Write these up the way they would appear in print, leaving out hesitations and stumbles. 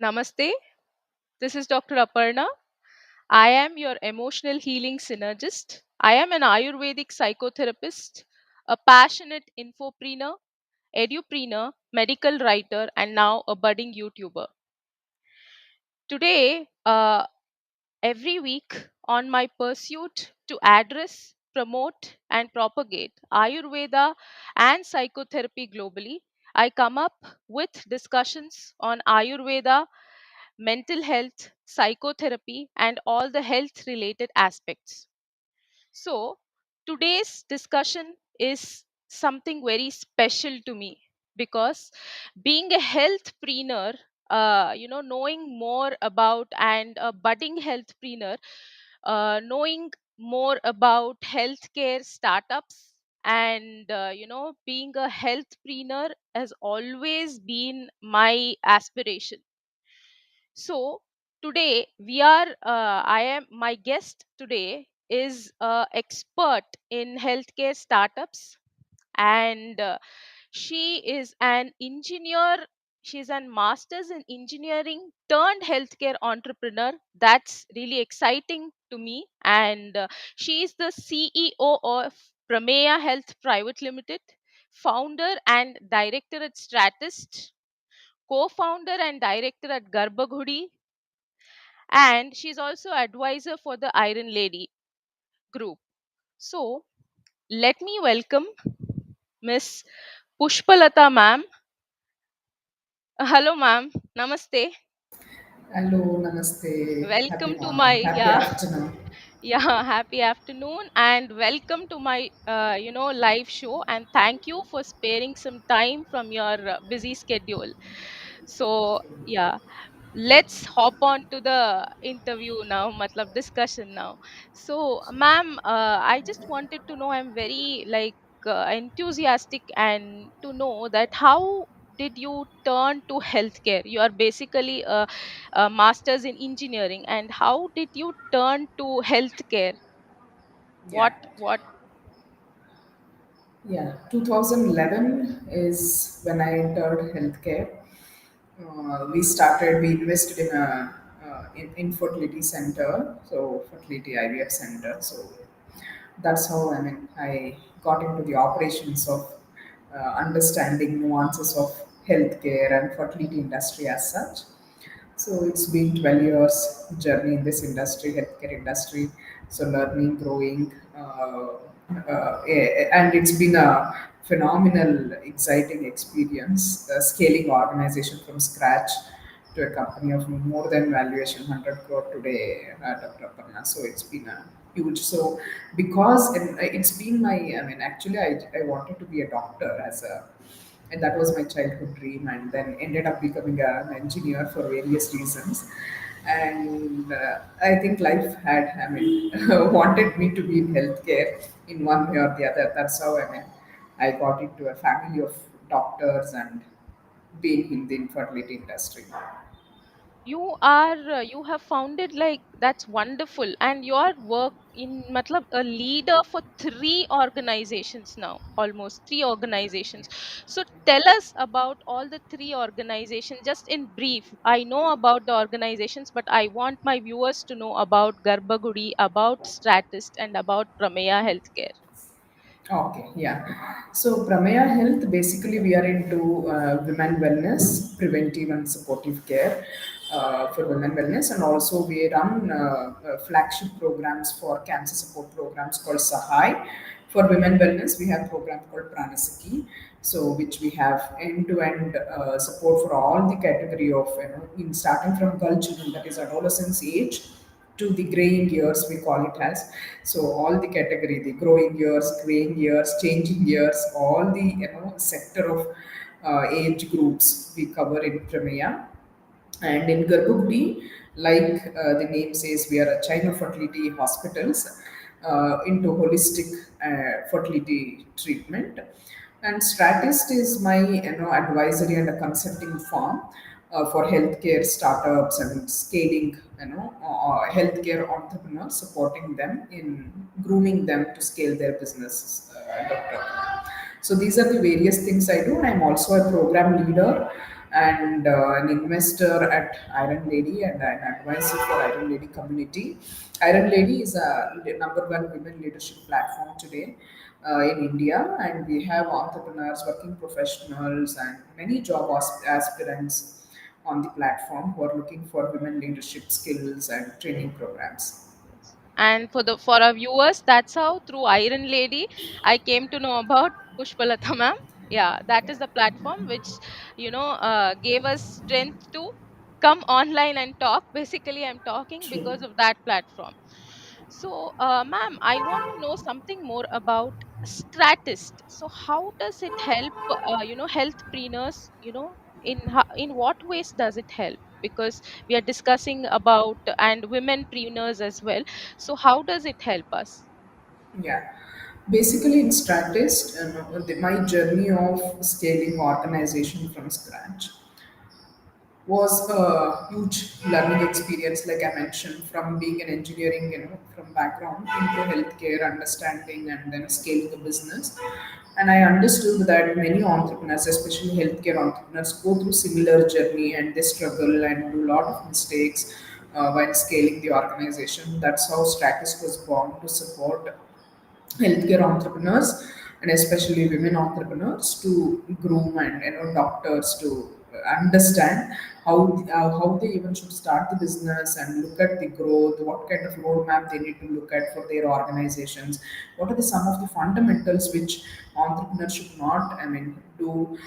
Namaste. This is Dr. Aparna. I am your emotional healing synergist. I am an Ayurvedic psychotherapist, a passionate infopreneur, edupreneur, medical writer, and now a budding YouTuber. Today, every week, on my pursuit to address, promote, and propagate Ayurveda and psychotherapy globally, I come up with discussions on Ayurveda, mental health, psychotherapy, and all the health related aspects. So, today's discussion is something very special to me because being a healthpreneur, knowing more about and a budding healthpreneur, knowing more about healthcare startups and being a healthpreneur has always been my aspiration. So today we are I am my guest today is expert in healthcare startups, and she is an engineer. She's an master's in engineering turned healthcare entrepreneur. That's really exciting to me. And she is the CEO of Prameya Health Private Limited, founder and director at Stratist, co-founder and director at Gudi, and she's also advisor for the Iron Lady group. So let me welcome Miss Pushpalatha ma'am. Hello ma'am. Namaste. Hello, namaste. Happy Welcome to morning, my happy afternoon. yeah, happy afternoon and welcome to my live show, and thank you for sparing some time from your busy schedule. So yeah, let's hop on to the interview now, matlab discussion now. So ma'am, I just wanted to know, I'm very enthusiastic and to know that how did you turn to healthcare? You are basically a master's in engineering, and how did you turn to healthcare? Yeah, What? yeah. 2011 is when I entered healthcare. We invested in a infertility center, so fertility IVF center. So that's how I got into the operations of understanding nuances of healthcare and fertility industry as such. So it's been 12 years journey in this industry, healthcare industry. So learning, growing, and it's been a phenomenal, exciting experience. Scaling organization from scratch to a company of more than valuation 100 crore today, Dr. Aparna. So it's been a huge. So because it's been my, actually I wanted to be a doctor as a, and that was my childhood dream, and then ended up becoming an engineer for various reasons. And I think life had, wanted me to be in healthcare in one way or the other. That's how I got into a family of doctors and being in the infertility industry. You have founded, like, that's wonderful, and your work in matlab a leader for three organizations now, almost three organizations. So tell us about all the three organizations just in brief. I know about the organizations, but I want my viewers to know about Garbhagudi, about Stratist, and about Prameya Healthcare. Okay, yeah. So Prameya Health, basically we are into women wellness, preventive and supportive care for women wellness, and also we run flagship programs for cancer support programs called Sahai. For women wellness, we have program called Pranasaki, so which we have end-to-end support for all the category of, in starting from girl children, that is adolescence age, to the graying years, we call it as. So all the category, the growing years, graying years, changing years, all the sector of age groups we cover in Premier. And in Garbhagudi, like the name says, we are a chain of fertility hospitals into holistic fertility treatment. And Stratist is my advisory and a consulting firm for healthcare startups and scaling healthcare entrepreneurs, supporting them in grooming them to scale their businesses. Doctor. So these are the various things I do. I'm also a program leader and an investor at Iron Lady and an advisor for Iron Lady community. Iron Lady is a number one women leadership platform today in India, and we have entrepreneurs, working professionals, and many job aspirants on the platform who are looking for women leadership skills and training programs. Yes. And for our viewers, that's how through Iron Lady I came to know about Pushpalatha ma'am. Yeah, that is the platform which gave us strength to come online and talk. Basically, I'm talking True. because of that platform. So, ma'am, I want to know something more about Stratist. So, how does it help, healthpreneurs? In what ways does it help? Because we are discussing about and womenpreneurs as well. So, how does it help us? Yeah. Basically, in Stratist, my journey of scaling organization from scratch was a huge learning experience, like I mentioned, from being an engineering, from background into healthcare, understanding and then scaling a business. And I understood that many entrepreneurs, especially healthcare entrepreneurs, go through similar journey and they struggle and do a lot of mistakes while scaling the organization. That's how Stratus was born, to support healthcare entrepreneurs and especially women entrepreneurs to groom and doctors to understand how they even should start the business and look at the growth, what kind of roadmap they need to look at for their organizations, what are the some of the fundamentals which entrepreneurs should not, I mean, do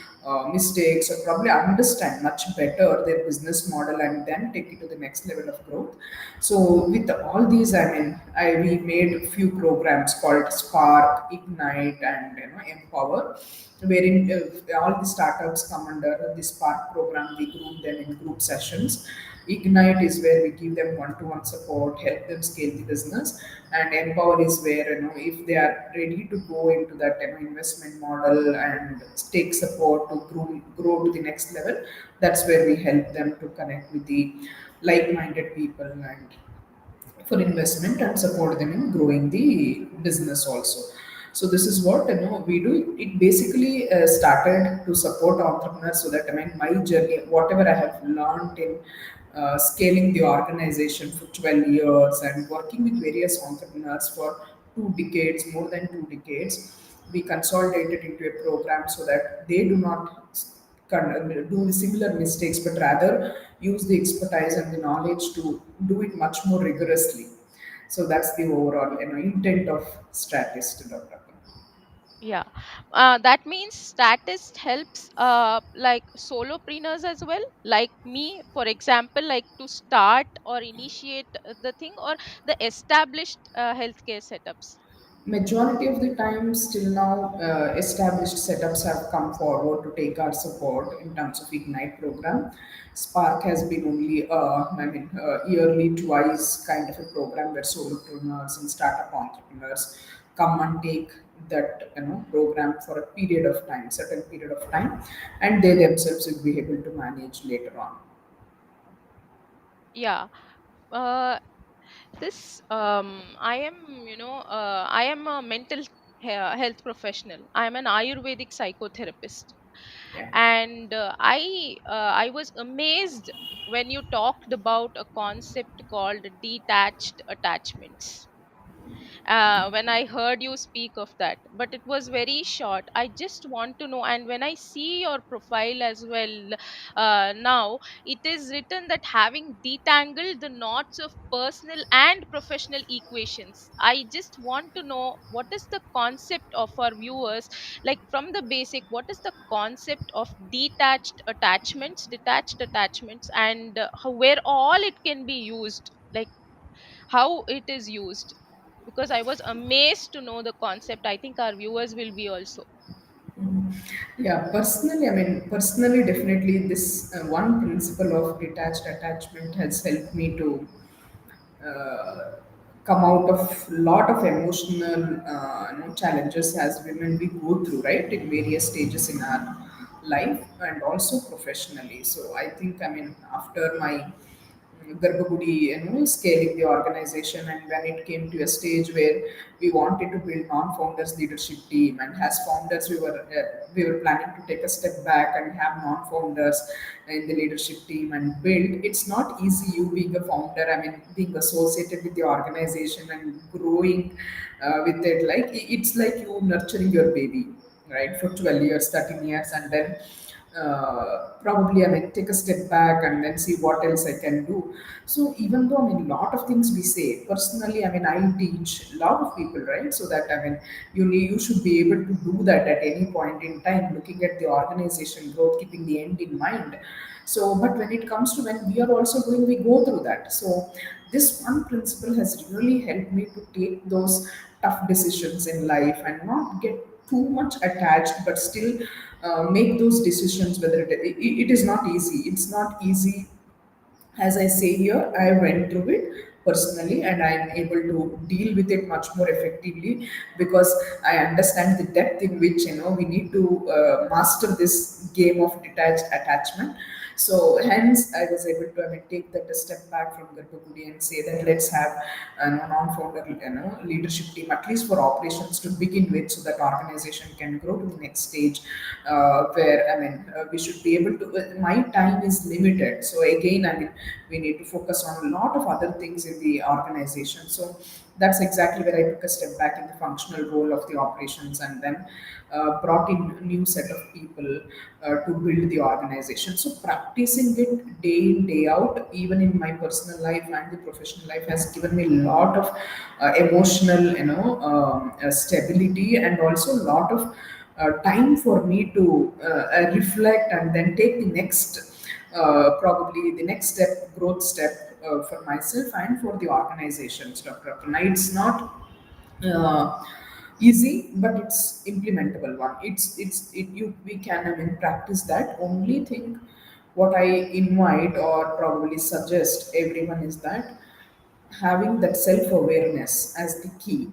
mistakes or probably understand much better their business model and then take it to the next level of growth. So with all these, I mean, we made a few programs called Spark, Ignite, and Empower, wherein all the startups come under the Spark program. We group them in group sessions. Ignite is where we give them one-to-one support, help them scale the business, and Empower is where if they are ready to go into that investment model and take support to grow to the next level. That's where we help them to connect with the like-minded people and for investment and support them in growing the business also. So this is what we do. It basically started to support entrepreneurs so that, I mean, my journey, whatever I have learned in scaling the organization for 12 years and working with various entrepreneurs for 2 decades, more than 2 decades, we consolidated into a program so that they do not do similar mistakes, but rather use the expertise and the knowledge to do it much more rigorously. So that's the overall intent of Stratist, Dr. Yeah, that means Statist helps like solopreneurs as well, like me, for example, like to start or initiate the thing, or the established healthcare setups. Majority of the time, still now, established setups have come forward to take our support in terms of Ignite program. Spark has been only, yearly twice kind of a program where solopreneurs and startup entrepreneurs come and take that program for a period of time, certain period of time, and they themselves will be able to manage later on. Yeah. Uh, this I am, I am a mental health professional. I am an Ayurvedic psychotherapist, Yeah. and I was amazed when you talked about a concept called detached attachments, when I heard you speak of that. But it was very short. I just want to know, and when I see your profile as well, now it is written that having detangled the knots of personal and professional equations. I just want to know what is the concept of our viewers, like from the basic, what is the concept of detached attachments, and where all it can be used, like how it is used, because I was amazed to know the concept. I think our viewers will be also. Yeah, personally, I mean, personally, definitely, this one principle of detached attachment has helped me to uh, come out of lot of emotional challenges as women we go through, right, in various stages in our life and also professionally. So I think, I mean, after my Gudi, scaling the organization, and when it came to a stage where we wanted to build non-founders leadership team, and as founders we were planning to take a step back and have non-founders in the leadership team and build. It's not easy, you being a founder, I mean, being associated with the organization and growing with it. Like it's like you nurturing your baby, right, for 12 years, 13 years, and then probably I mean take a step back and then see what else I can do. So even though I mean a lot of things we say personally, I mean I teach a lot of people, right? So that I mean you should be able to do that at any point in time, looking at the organization growth, keeping the end in mind. So, but when it comes to when we are also doing, we go through that. So this one principle has really helped me to take those tough decisions in life and not get too much attached, but still make those decisions. Whether it is not easy, it's not easy. As I say here, I went through it personally and I'm able to deal with it much more effectively because I understand the depth in which we need to master this game of detached attachment. So hence I was able to, I mean, take that a step back from the Gudi and say that let's have a non-founder leadership team, at least for operations to begin with, so that organization can grow to the next stage where I mean we should be able to. My time is limited, so again I mean we need to focus on a lot of other things in the organization. So that's exactly where I took a step back in the functional role of the operations, and then brought in a new set of people to build the organization. So practicing it day in day out, even in my personal life and the professional life, has given me a lot of emotional stability, and also a lot of time for me to reflect and then take the next probably the next step, growth step for myself and for the organizations, Dr. Aparna. It's not easy, but it's implementable one. You we can, I mean, practice that. Only thing what I invite or probably suggest everyone is that having that self-awareness as the key,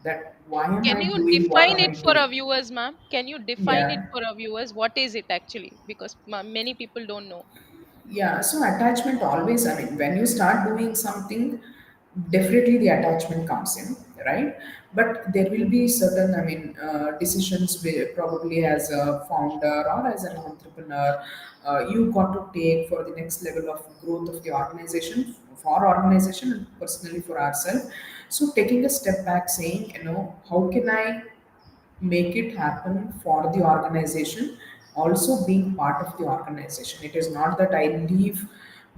that why am Can I you doing, what define am I it for our doing. viewers, ma'am? Can you define it Yeah. for our viewers? What is it actually? Because many people don't know. Yeah, so attachment always, I mean, when you start doing something, definitely the attachment comes in, right? But there will be certain, I mean, decisions where probably as a founder or as an entrepreneur, you got to take for the next level of growth of the organization, for organization and personally for ourselves. So taking a step back, saying, how can I make it happen for the organization, also being part of the organization. It is not that I leave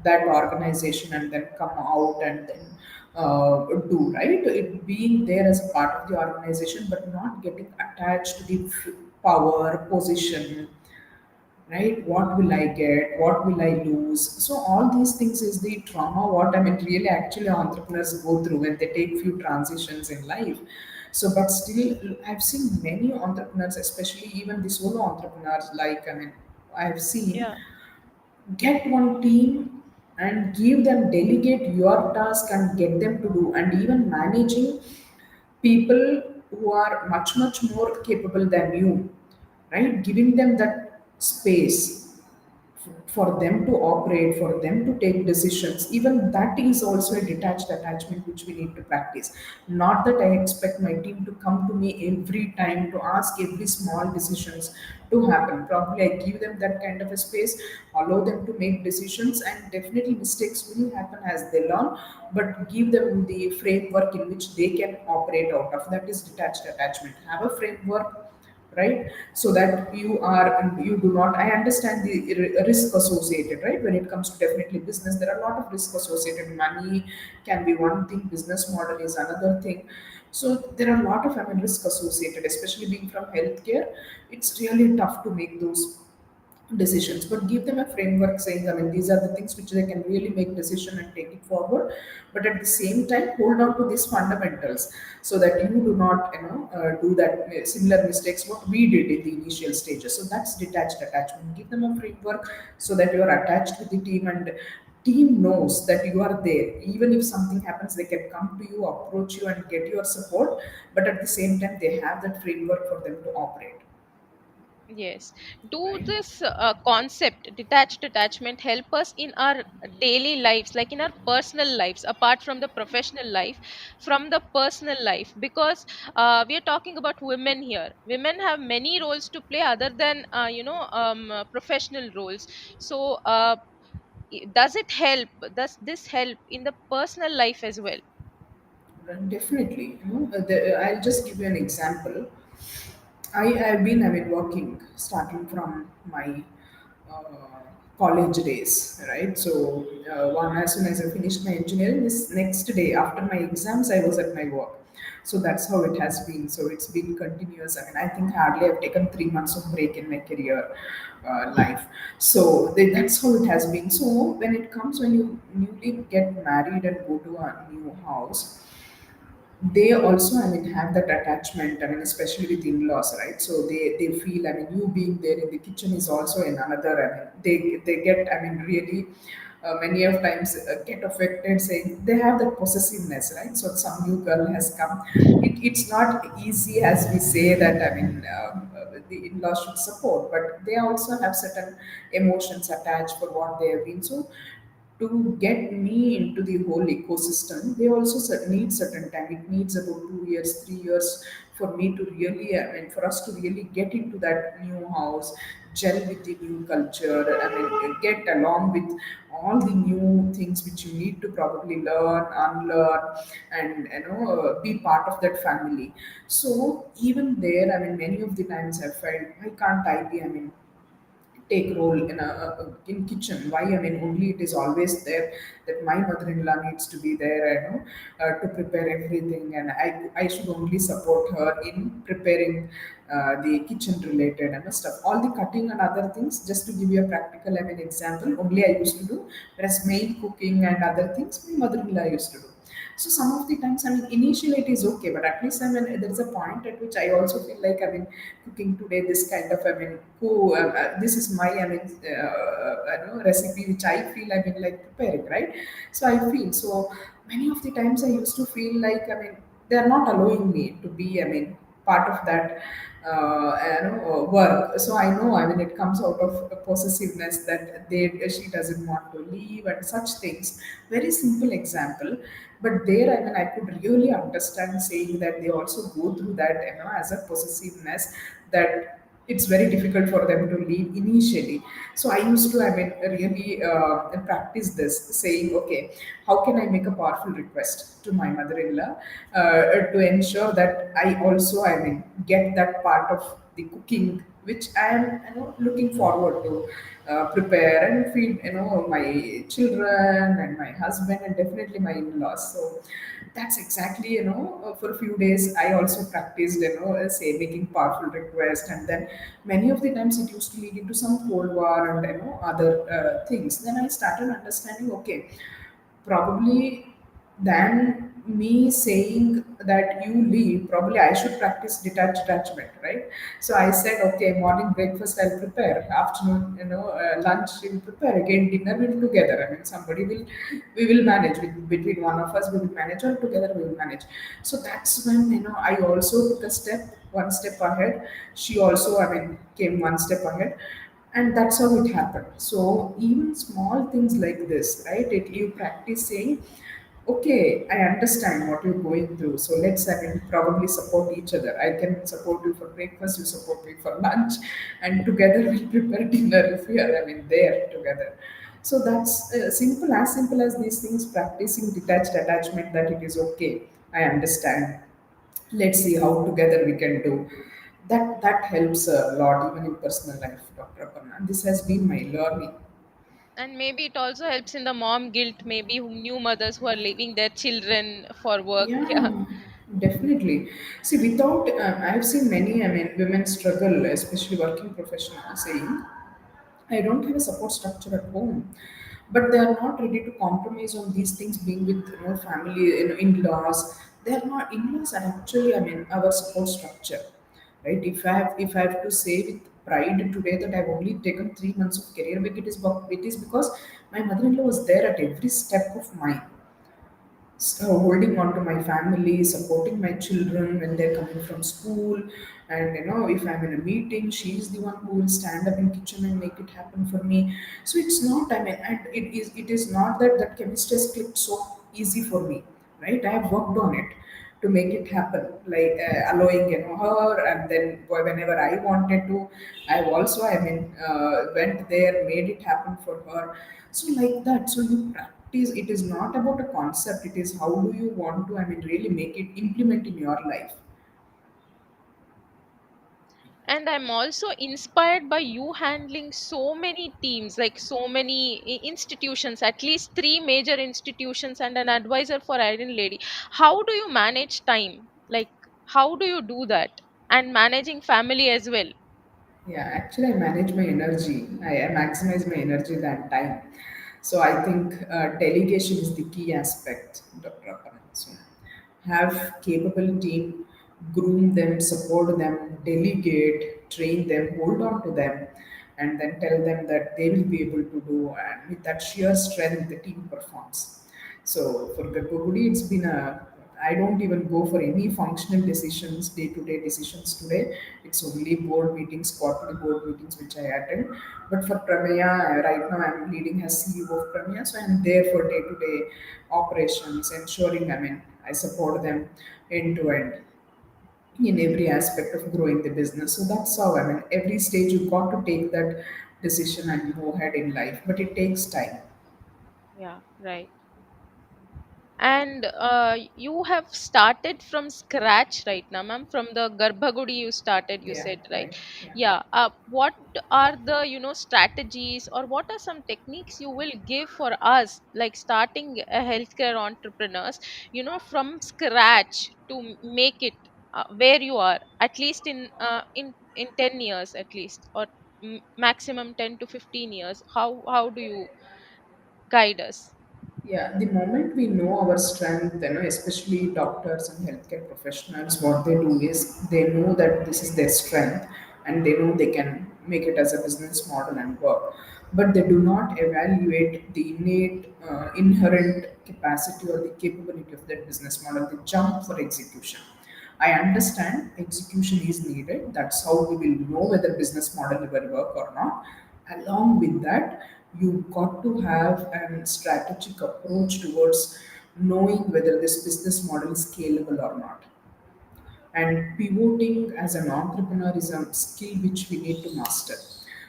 that organization and then come out and then do, right, it being there as a part of the organization but not getting attached to the power position, right? What will I get, what will I lose. So all these things is the trauma what I mean really actually entrepreneurs go through when they take few transitions in life. So but still I've seen many entrepreneurs, especially even the solo entrepreneurs, like I mean I've seen, Yeah. get one team and give them, delegate your task and get them to do, and even managing people who are much much more capable than you, right, giving them that space for them to operate, for them to take decisions. Even that is also a detached attachment which we need to practice. Not that I expect my team to come to me every time to ask every small decisions to happen. Probably I give them that kind of a space, allow them to make decisions, and definitely mistakes will happen as they learn, but give them the framework in which they can operate out of. That is detached attachment. Have a framework, right, so that you do not, I understand the risk associated, right, when it comes to definitely business there are a lot of risk associated. Money can be one thing, business model is another thing. So there are a lot of, I mean, risk associated, especially being from healthcare. It's really tough to make those decisions, but give them a framework saying, I mean, these are the things which they can really make decision and take it forward, but at the same time hold on to these fundamentals, so that you do not do that similar mistakes what we did in the initial stages. So that's detached attachment. Give them a framework so that you are attached with the team, and team knows that you are there. Even if something happens, they can come to you, approach you and get your support, but at the same time they have that framework for them to operate. Yes. Do right? this concept, detached attachment, help us in our daily lives, like in our personal lives, apart from the professional life, from the personal life? Because we are talking about women here. Women have many roles to play other than, professional roles. So, does it help? Does this help in the personal life as well? Definitely. I'll just give you an example. I've been, working starting from my uh, college days, right? So, one as soon as I finished my engineering, this next day after my exams, I was at my work. So that's how it has been. So it's been continuous. I think hardly I've taken 3 months of break in my career life. So that's how it has been. So when you newly get married and go to a new house, they also have that attachment, especially with in-laws, right? So they feel, you being there in the kitchen is also in another, they get, really, many of times get affected, saying they have that possessiveness, right? So some new girl has come, it's not easy as we say that, the in-laws should support, but they also have certain emotions attached for what they have been. So to get me into the whole ecosystem, they also need certain time. It needs about 2 years, 3 years for me to really, for us to really get into that new house, gel with the new culture. Get along with all the new things which you need to probably learn, unlearn, and be part of that family. So even there, many of the times I felt, why can't I be? Take role in in kitchen. Why? Only it is always there that my mother-in-law needs to be there, to prepare everything, and I should only support her in preparing the kitchen related and stuff, all the cutting and other things. Just to give you a practical, example, only I used to do, whereas main cooking and other things my mother-in-law used to do. So some of the times, initially it is okay, but at least, there is a point at which I also feel like, cooking today this kind of, this is my, recipe which I feel, like preparing, right? So I feel so many of the times I used to feel like, they are not allowing me to be, part of that, work. So I know, it comes out of a possessiveness that she doesn't want to leave and such things. Very simple example, but there, I could really understand saying that they also go through that, as a possessiveness, that it's very difficult for them to leave initially. So I used to, really practice this, saying, okay, how can I make a powerful request to my mother-in-law, to ensure that I also, get that part of the cooking which I am, looking forward to prepare and feed, my children and my husband and definitely my in-laws. So that's exactly, for a few days I also practiced, say, making powerful requests, and then many of the times it used to lead into some cold war and, other things. Then I started understanding, okay, probably than me saying that you leave, probably I should practice detached attachment, right? So I said, okay, morning breakfast I'll prepare, afternoon, lunch we'll prepare, again dinner we'll together. Somebody will, we will manage between one of us, we will manage, or together we will manage. So that's when, I also took a step, one step ahead. She also, came one step ahead, and that's how it happened. So even small things like this, right, it, you practice saying, okay, I understand what you're going through, so let's, probably support each other. I can support you for breakfast, you support me for lunch, and together we'll prepare dinner if we are, there together. So that's simple as these things, practicing detached attachment, that it is okay, I understand, let's see how together we can do that. That helps a lot, even in personal life, Dr. Aparna. This has been my learning. And maybe it also helps in the mom guilt, maybe who new mothers who are leaving their children for work. Yeah. Yeah, definitely. See, without, I've seen many, women struggle, especially working professionals, saying, I don't have a support structure at home. But they are not ready to compromise on these things, being with, family, in-laws. They are not, in-laws are actually, our support structure. Right? If I have to say with pride today that I've only taken 3 months of career break, it is because my mother-in-law was there at every step of mine. holding on to my family, supporting my children when they're coming from school, and if I'm in a meeting, she's the one who will stand up in kitchen and make it happen for me. So it's not. I mean, and it is not that that chemistry has clicked so easy for me, right? I have worked on it to make it happen, like allowing her, and then whenever I wanted to, I've also, I mean, went there, made it happen for her. So like that, so you practice. It is not about a concept, it is how do you want to, I mean, really make it implement in your life. And I'm also inspired by you handling so many teams, like so many institutions, at least three major institutions and an advisor for Iron Lady. How do you manage time? Like, how do you do that? And managing family as well. Yeah, actually, I manage my energy. I maximize my energy than time. So I think delegation is the key aspect, Dr. Aparna. So have capable team, groom them, support them, delegate, train them, hold on to them, and then tell them that they will be able to do. And with that sheer strength, the team performs. So for the Gudi, it's been a. I don't even go for any functional decisions, day-to-day decisions today. It's only board meetings, quarterly board meetings, which I attend. But for Prameya, right now I'm leading as CEO of Prameya, so I'm there for day-to-day operations, ensuring, I mean, I support them end to end in every aspect of growing the business. So that's how, I mean, every stage you've got to take that decision and move ahead in life, but it takes time. Yeah, right. And you have started from scratch right now, ma'am. From the Garbhagudi you started, you Yeah, said, right? right. Yeah. Yeah. What are the strategies, or what are some techniques you will give for us, like starting a healthcare entrepreneurs, from scratch to make it where you are, at least in 10 years at least, or maximum 10 to 15 years. How do you guide us? Yeah, the moment we know our strength, especially doctors and healthcare professionals, what they do is they know that this is their strength and they know they can make it as a business model and work. But they do not evaluate the innate, inherent capacity or the capability of that business model. They jump for execution. I understand execution is needed. That's how we will know whether business model will work or not. Along with that, you've got to have a strategic approach towards knowing whether this business model is scalable or not. And pivoting as an entrepreneur is a skill which we need to master.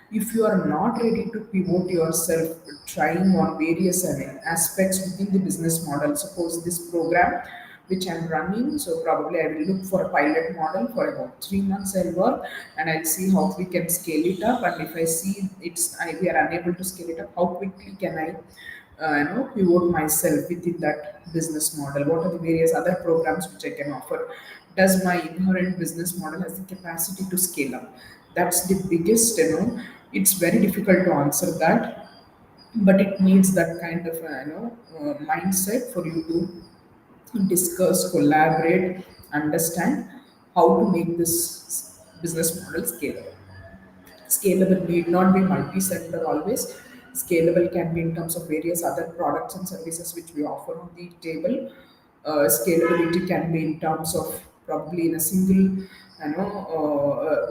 If you are not ready to pivot yourself, trying on various, I mean, aspects within the business model, suppose this program which I'm running, so probably I will look for a pilot model for about 3 months. I'll work and I'll see how we can scale it up. And if I see we are unable to scale it up, how quickly can I pivot myself within that business model? What are the various other programs which I can offer? Does my inherent business model has the capacity to scale up? That's the biggest, it's very difficult to answer that, but it needs that kind of mindset for you to discuss, collaborate, understand how to make this business model scalable. Scalable need not be multi-sector always. Scalable can be in terms of various other products and services which we offer on the table. Scalability can be in terms of probably in a single,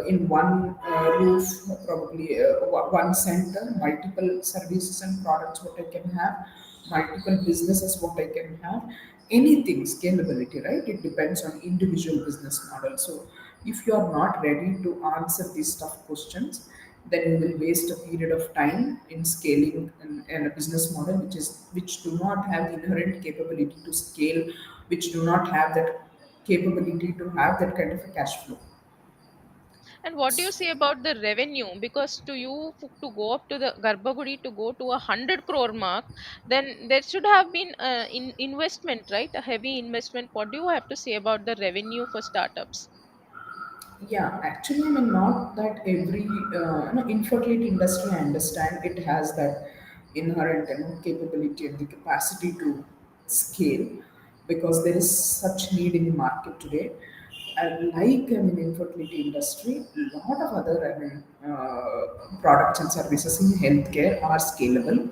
in one roof, probably one center, multiple services and products what I can have, multiple businesses what I can have. Anything scalability, right? It depends on individual business model. So if you are not ready to answer these tough questions, then you will waste a period of time in scaling and a business model which do not have the inherent capability to scale, which do not have that capability to have that kind of a cash flow. And what do you say about the revenue? Because to you, to go up to the Garbhagudi, to go to 100 crore mark, then there should have been investment, right? A heavy investment. What do you have to say about the revenue for startups? Yeah, actually, I mean, not that every infertility industry, I understand it has that inherent capability and the capacity to scale, because there is such need in the market today. And like, I mean, infertility industry, a lot of other, I mean, products and services in healthcare are scalable.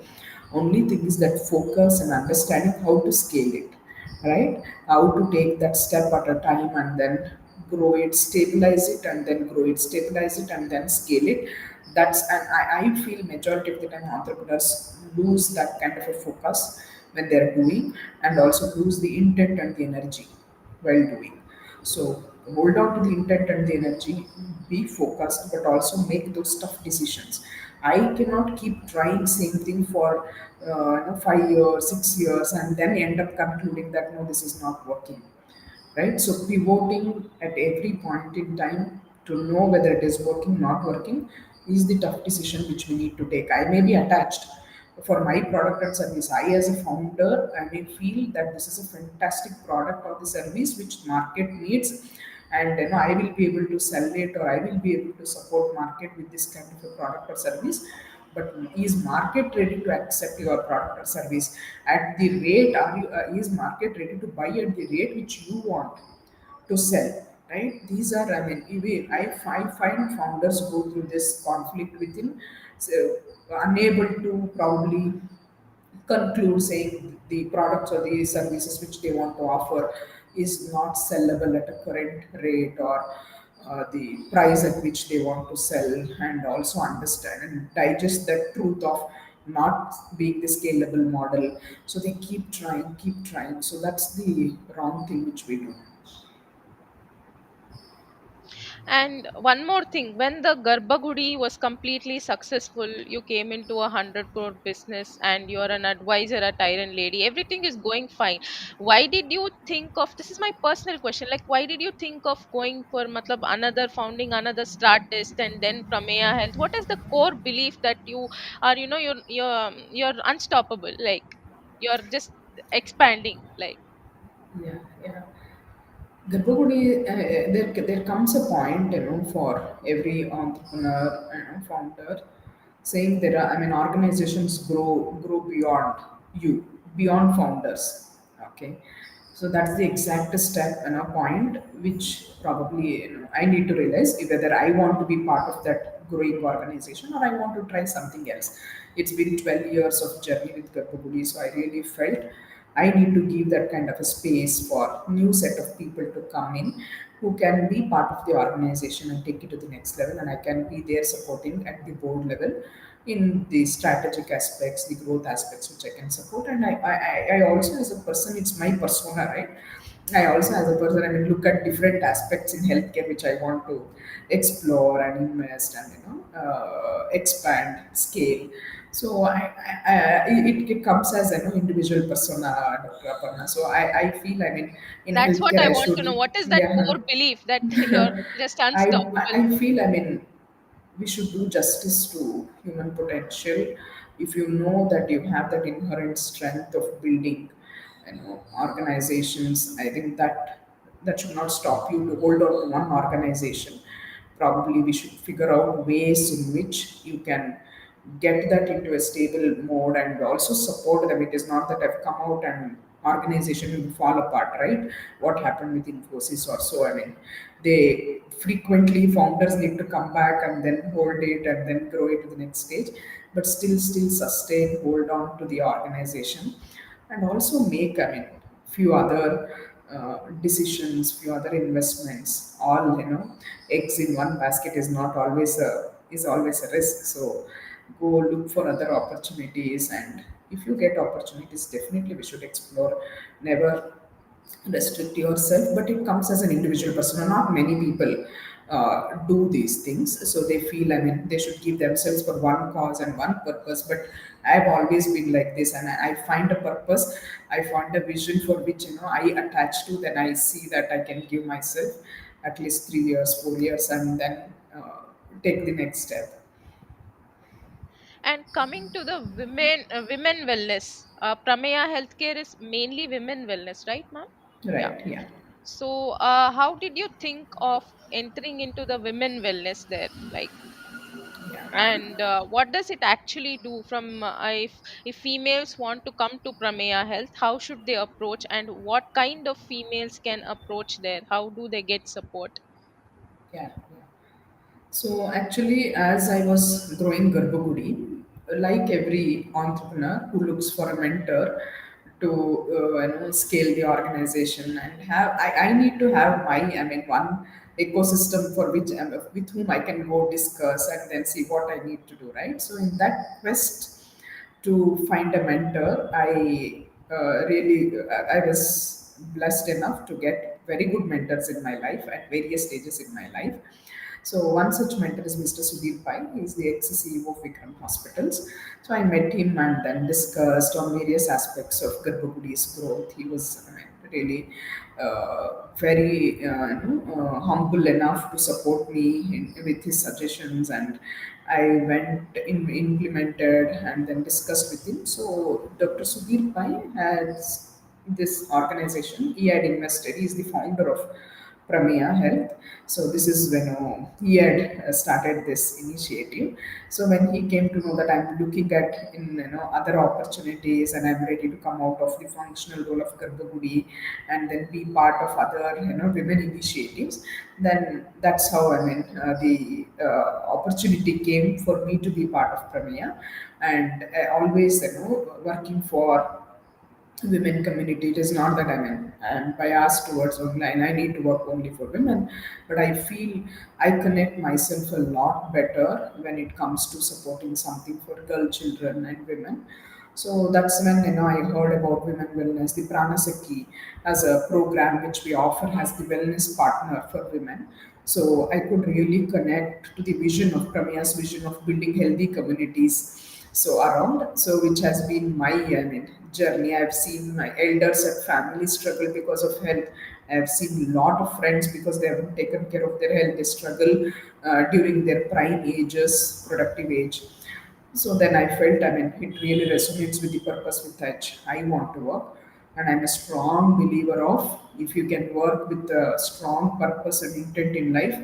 Only thing is that focus and understanding how to scale it. right? How to take that step at a time and then grow it, stabilize it, and then grow it, stabilize it, and then scale it. And I feel majority of the time entrepreneurs lose that kind of a focus when they're doing, and also lose the intent and the energy while doing. So hold on to the intent and the energy, be focused, but also make those tough decisions. I cannot keep trying same thing for 5 years, 6 years, and then end up concluding that no, this is not working, right? So pivoting at every point in time to know whether it is working, not working, is the tough decision which we need to take. I may be attached for my product and service. I, as a founder, I may feel that this is a fantastic product or the service which market needs, and I will be able to sell it, or I will be able to support market with this kind of a product or service. But is market ready to accept your product or service at the rate? Is market ready to buy at the rate which you want to sell, right? These are, I mean, I find founders go through this conflict within, so unable to probably conclude saying the products or the services which they want to offer is not sellable at a current rate, or the price at which they want to sell, and also understand and digest the truth of not being the scalable model. So they keep trying. So that's the wrong thing which we do. And one more thing, when the Garbhagudi was completely successful, you came into 100 crore business and you're an advisor at Iron Lady. Everything is going fine. Why did you think of, this is my personal question, like why did you think of going for matlab another, founding another Stratist and then Prameya Health? What is the core belief that you are, you're unstoppable, like you're just expanding, like. Yeah, yeah. Garbhagudi, there comes a point, for every entrepreneur, founder, saying there are, I mean, organizations grow beyond you, beyond founders. Okay, so that's the exact step and a point which probably I need to realize whether I want to be part of that growing organization, or I want to try something else. It's been 12 years of journey with Garbhagudi, so I really felt I need to give that kind of a space for new set of people to come in who can be part of the organization and take it to the next level, and I can be there supporting at the board level in the strategic aspects, the growth aspects which I can support. And I also, as a person, it's my persona, right? I also, as a person, I mean, look at different aspects in healthcare which I want to explore and invest and expand, scale. So it comes as an individual persona, Dr. Aparna. So I feel, I mean, in That's what healthcare I I want to know. should, What is that yeah. core belief that you're just I unstoppable? I feel, I mean, we should do justice to human potential. If you know that you have that inherent strength of building, organizations, I think that should not stop you to hold on to one organization. Probably we should figure out ways in which you can get that into a stable mode and also support them. It is not that I've come out and organization will fall apart, right? What happened with Infosys or so? I mean, they frequently founders need to come back and then hold it and then grow it to the next stage, but still sustain, hold on to the organization, and also make, I mean, few other decisions, few other investments. All, eggs in one basket is always a risk. So go look for other opportunities, and if you get opportunities, definitely we should explore. Never restrict yourself, but it comes as an individual person. Not many people do these things, so they feel, I mean, they should give themselves for one cause and one purpose. But I've always been like this, and I find a purpose, I find a vision for which I attach to, then I see that I can give myself at least 3 years, 4 years, and then take the next step. And coming to the women wellness, Prameya Healthcare is mainly women wellness, right, ma'am? Yeah. Right, yeah. So, how did you think of entering into the women wellness there? Like, Yeah. and what does it actually do? From if females want to come to Prameya Health, how should they approach, and what kind of females can approach there? How do they get support? Yeah, yeah. So actually, as I was growing Garbhagudi, like every entrepreneur who looks for a mentor to scale the organization and I need to have my, I mean, one ecosystem for which with whom I can go discuss and then see what I need to do, right? So in that quest to find a mentor, I was blessed enough to get very good mentors in my life at various stages in my life. So one such mentor is Mr. Sudhir Pai. He is the ex-CEO of Vikram Hospitals. So I met him and then discussed on various aspects of Gurbagudi's growth. He was, I mean, really very humble enough to support me with his suggestions, and I went implemented and then discussed with him. So Dr. Sudhir Pai has this organization. He had invested. He is the founder of Pramea Health. So this is when he had started this initiative. So when he came to know that I'm looking at in other opportunities and I'm ready to come out of the functional role of Garbhagudi and then be part of other women initiatives, then that's how the opportunity came for me to be part of Pramea, and always working for women community. It is not that I'm biased towards only and I need to work only for women, but I feel I connect myself a lot better when it comes to supporting something for girl children and women. So that's when I heard about women wellness. The Pranasaki as a program which we offer as the wellness partner for women. So I could really connect to the vision of Pramia's vision of building healthy communities so around, so which has been my journey. I've seen my elders and family struggle because of health. I've seen a lot of friends because they haven't taken care of their health, they struggle during their prime ages, productive age. So then I felt, it really resonates with the purpose with which I want to work. And I'm a strong believer of if you can work with a strong purpose and intent in life,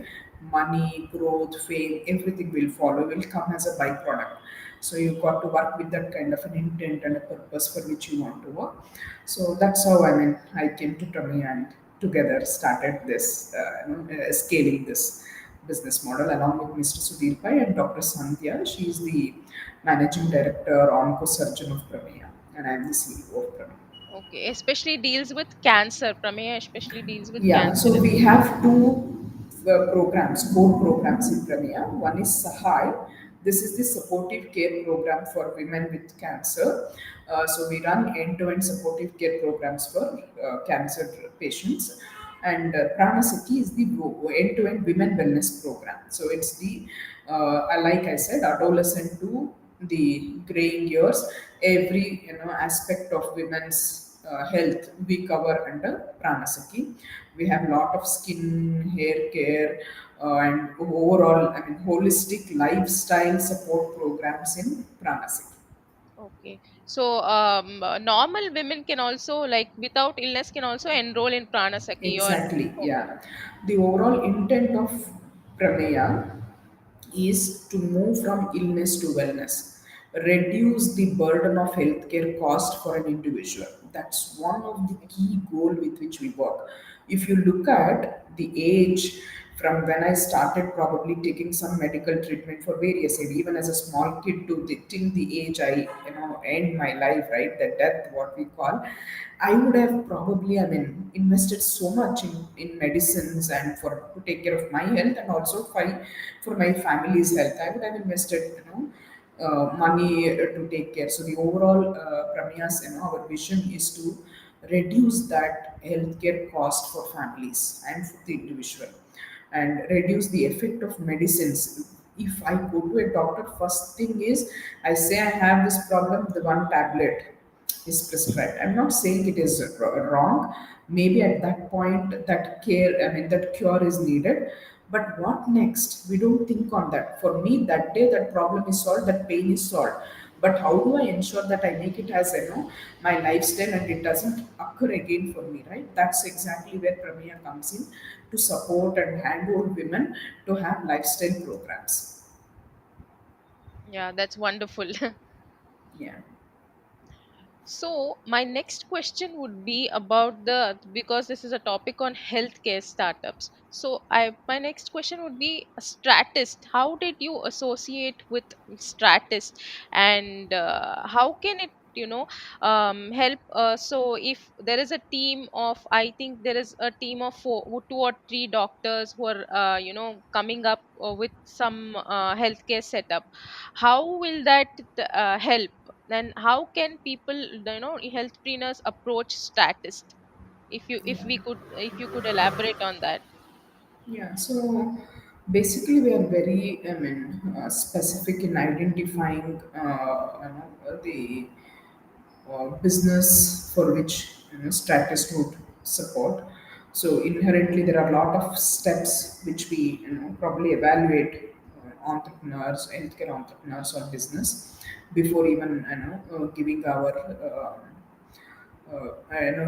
money, growth, fame, everything will follow, will come as a byproduct. So you've got to work with that kind of an intent and a purpose for which you want to work. So that's how I came to Tommy and together started this, scaling this business model along with Mr. Sudhir Pai and Dr. Sandhya. She is the managing director, oncosurgeon of Pramea, and I'm the CEO of Pramea. Okay, especially deals with cancer. Prameya especially deals with Yeah, cancer. so we have two programs, core programs in Pramea. One is Sahai. This is the supportive care program for women with cancer. So we run end-to-end supportive care programs for cancer patients. And Pranasati is the end-to-end women wellness program. So it's the, like I said, adolescent to the graying years, every aspect of women's health we cover under Pranasaki. We have a lot of skin, hair care, and overall, holistic lifestyle support programs in Pranasaki. Okay. So normal women can also, like, without illness, can also enroll in Pranasaki or Exactly, okay. yeah. The overall intent of Prameya is to move from illness to wellness, reduce the burden of healthcare cost for an individual. That's one of the key goal with which we work. If you look at the age from when I started probably taking some medical treatment for various age, even as a small kid to till the age I end my life, right? The death, what we call, I would have probably, invested so much in medicines and for to take care of my health and also for my family's health. I would have invested, money to take care. So the overall Pramiya's, our vision is to reduce that healthcare cost for families and for the individual, and reduce the effect of medicines. If I go to a doctor, first thing is I say I have this problem, the one tablet is prescribed. I'm not saying it is wrong. Maybe at that point, that care, that cure is needed. But what next? We don't think on that. For me, that day, that problem is solved, that pain is solved. But how do I ensure that I make it as my lifestyle and it doesn't occur again for me, right? That's exactly where Pramea comes in to support and handhold women to have lifestyle programs. Yeah, that's wonderful. Yeah. So, my next question would be about the, because this is a topic on healthcare startups. So, I my next question would be Stratist. How did you associate with Stratist, and how can it help. So if there is a team of, I think there is a team of two or three doctors who are coming up with some healthcare setup, how will that help? Then how can people, healthpreneurs approach statist? If Yeah. we could, if you could elaborate on that. Yeah, so basically, we are very, I mean, specific in identifying, the business for which Stratus would support. So inherently, there are a lot of steps which we probably evaluate entrepreneurs, healthcare entrepreneurs, or business before even giving our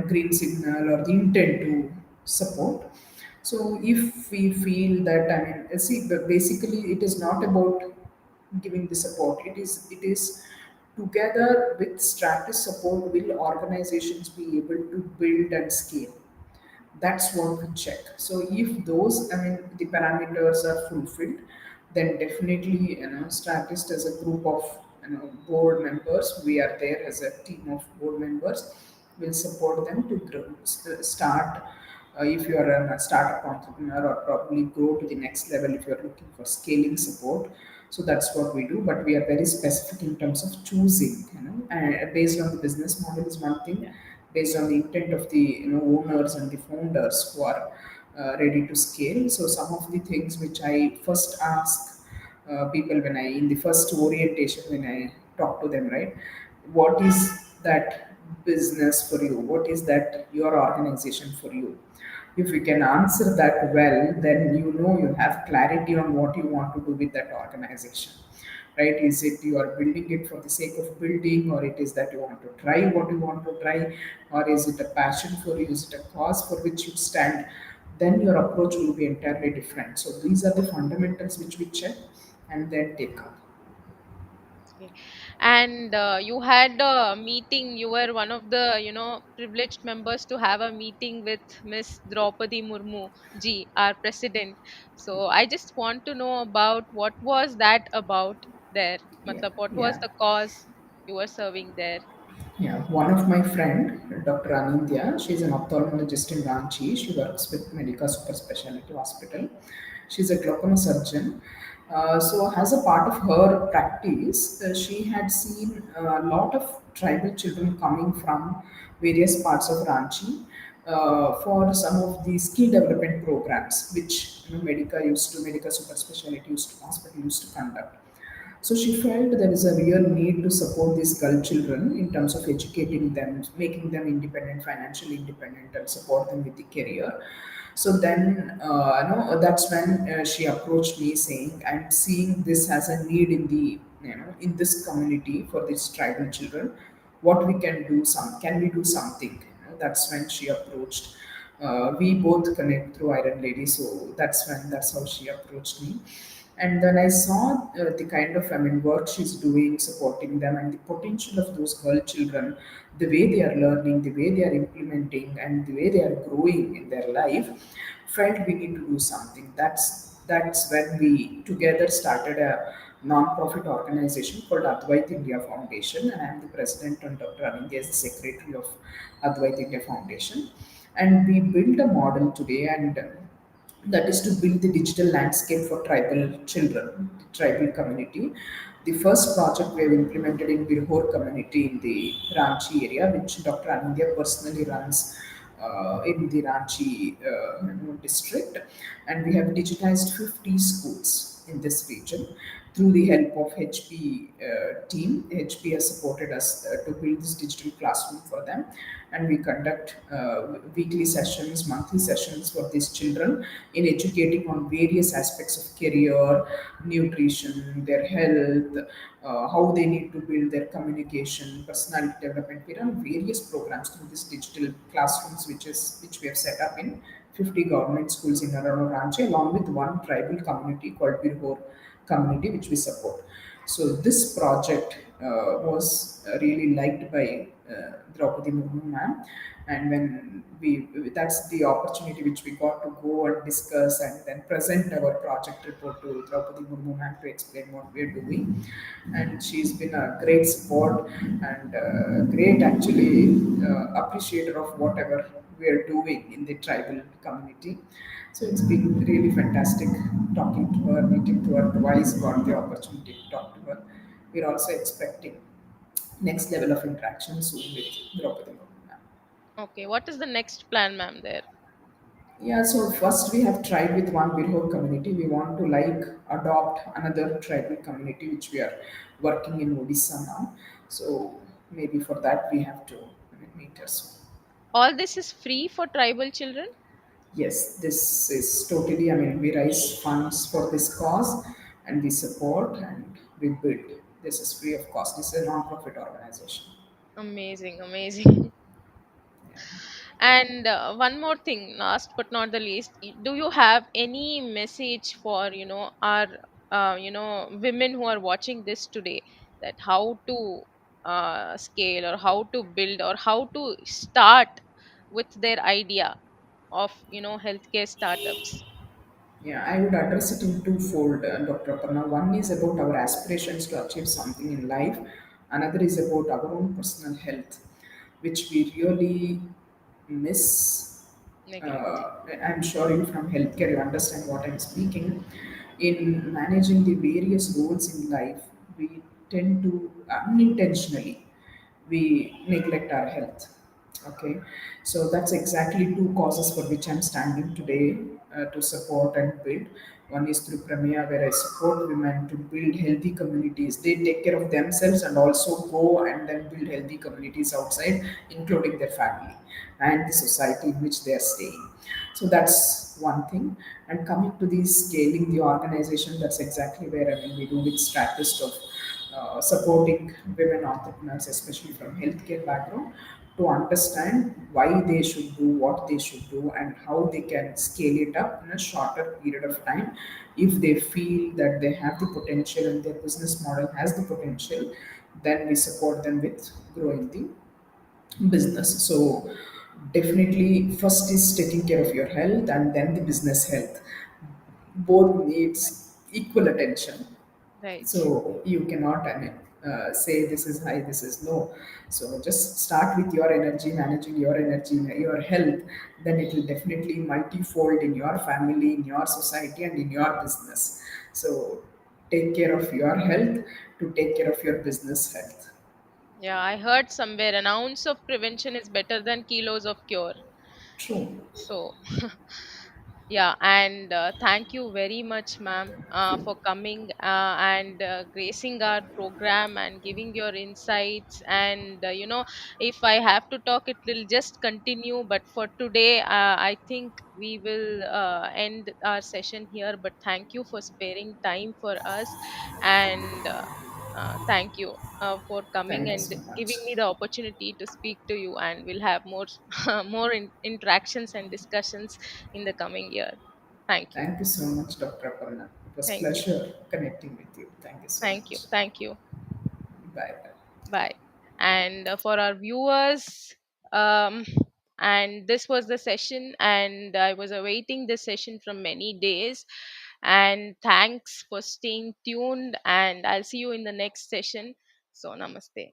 green signal or the intent to support. So if we feel that, I mean, see, but basically it is not about giving the support. It is together with Stratus support will organizations be able to build and scale. That's what we check. So if those, I mean, the parameters are fulfilled, then definitely, Statist as a group of, board members, we are there as a team of board members, will support them to grow, start. If you are a startup entrepreneur, or probably grow to the next level if you are looking for scaling support. So that's what we do, but we are very specific in terms of choosing, and based on the business model is one thing, based on the intent of the owners and the founders who are ready to scale. So some of the things which I first ask people when I in the first orientation when I talk to them, right? What is that business for you? What is that your organization for you? If you can answer that well, then you have clarity on what you want to do with that organization, right? Is it you are building it for the sake of building, or it is that you want to try what you want to try, or is it a passion for you, is it a cause for which you stand? Then your approach will be entirely different. So these are the fundamentals which we check and then take up. Okay. And you had a meeting, you were one of the, privileged members to have a meeting with Miss Draupadi Murmu ji, our president. So I just want to know about what was that about there? Yeah, Matlab, what was yeah. the cause you were serving there? Yeah, one of my friend, Dr. Anindya, she's an ophthalmologist in Ranchi. She works with Medica Super Specialty Hospital. She's a glaucoma surgeon. So, as a part of her practice, she had seen a lot of tribal children coming from various parts of Ranchi for some of the skill development programs, which Medica Super Specialty Hospital used to conduct. So she felt there is a real need to support these girl children in terms of educating them, making them independent, financially independent, and support them with the career. So then, that's when she approached me saying, "I'm seeing this as a need in the, in this community for these tribal children. What we can do? Can we do something?" That's when she approached. We both connect through Iron Lady, so that's how she approached me. And then I saw the kind of, I mean, work she's doing, supporting them, and the potential of those girl children, the way they are learning, the way they are implementing, and the way they are growing in their life. Felt we need to do something. That's when we together started a non-profit organization called Advaith India Foundation, and I'm the president, and Dr. Anindya is the secretary of Advaith India Foundation. And we built a model today, and that is to build the digital landscape for tribal children, the tribal community. The first project we have implemented in Birhor community in the Ranchi area, which Dr. Anindya personally runs in the Ranchi district, and we have digitized 50 schools in this region through the help of HP team. HP has supported us to build this digital classroom for them, and we conduct weekly sessions, monthly sessions for these children in educating on various aspects of career, nutrition, their health, how they need to build their communication, personality development. We run various programs through these digital classrooms, which we have set up in 50 government schools in around Ranchi, along with one tribal community called Birhor community, which we support. So this project was really liked by Draupadi Murmu ma'am. And when that's the opportunity which we got to go and discuss and then present our project report to Draupadi Murmu ma'am to explain what we're doing. And she's been a great support and great actually appreciator of whatever we're doing in the tribal community. So it's been really fantastic talking to her, meeting to her, twice got the opportunity to talk to her. We're also expecting next level of interaction soon with Draupadi Murmu ma'am. Okay, what is the next plan, ma'am, there? Yeah, so first we have tried with one Virho community. We want to like adopt another tribal community which we are working in Odisha now. So maybe for that we have to meet her soon. All this is free for tribal children? Yes, this is totally, I mean, we raise funds for this cause and we support and we build. This is free of cost. This is a non-profit organization. Amazing, amazing. And one more thing, last but not the least, do you have any message for our women who are watching this today, that how to scale, or how to build, or how to start with their idea of healthcare startups? Yeah, I would address it in twofold, Dr. Aparna. One is about our aspirations to achieve something in life. Another is about our own personal health, which we really miss. Neglect. I'm sure you from healthcare, you understand what I'm speaking. In managing the various roles in life, we tend to unintentionally we neglect our health. Okay, so that's exactly two causes for which I'm standing today to support and build. One is through Pramea, where I support women to build healthy communities. They take care of themselves and also go and then build healthy communities outside, including their family and the society in which they are staying. So that's one thing. And coming to the scaling the organization, that's exactly where I mean we do with Stratist of supporting women entrepreneurs, especially from healthcare background, to understand why they should do what they should do and how they can scale it up in a shorter period of time if they feel that they have the potential and their business model has the potential. Then we support them with growing the business. So definitely first is taking care of your health and then the business health. Both needs equal attention. Right. So you cannot, I mean, say this is high, this is low. So just start with your energy, managing your energy, your health. Then it will definitely multifold in your family, in your society, and in your business. So take care of your health to take care of your business health. Yeah, I heard somewhere an ounce of prevention is better than kilos of cure. True. So, yeah, and thank you very much, ma'am, for coming and gracing our program and giving your insights. And if I have to talk, it will just continue. But for today, I think we will end our session here. But thank you for sparing time for us, and thank you for coming Thank you and so much. giving me the opportunity to speak to you. And we'll have more more interactions and discussions in the coming year. Thank you. Thank you so much, Dr. Aparna. It was Thank you. pleasure connecting with you. Thank you so Thank you. much. Thank you. Bye bye. Bye. And for our viewers, um, and this was the session, and I was awaiting this session from many days. And thanks for staying tuned. And I'll see you in the next session. So, namaste.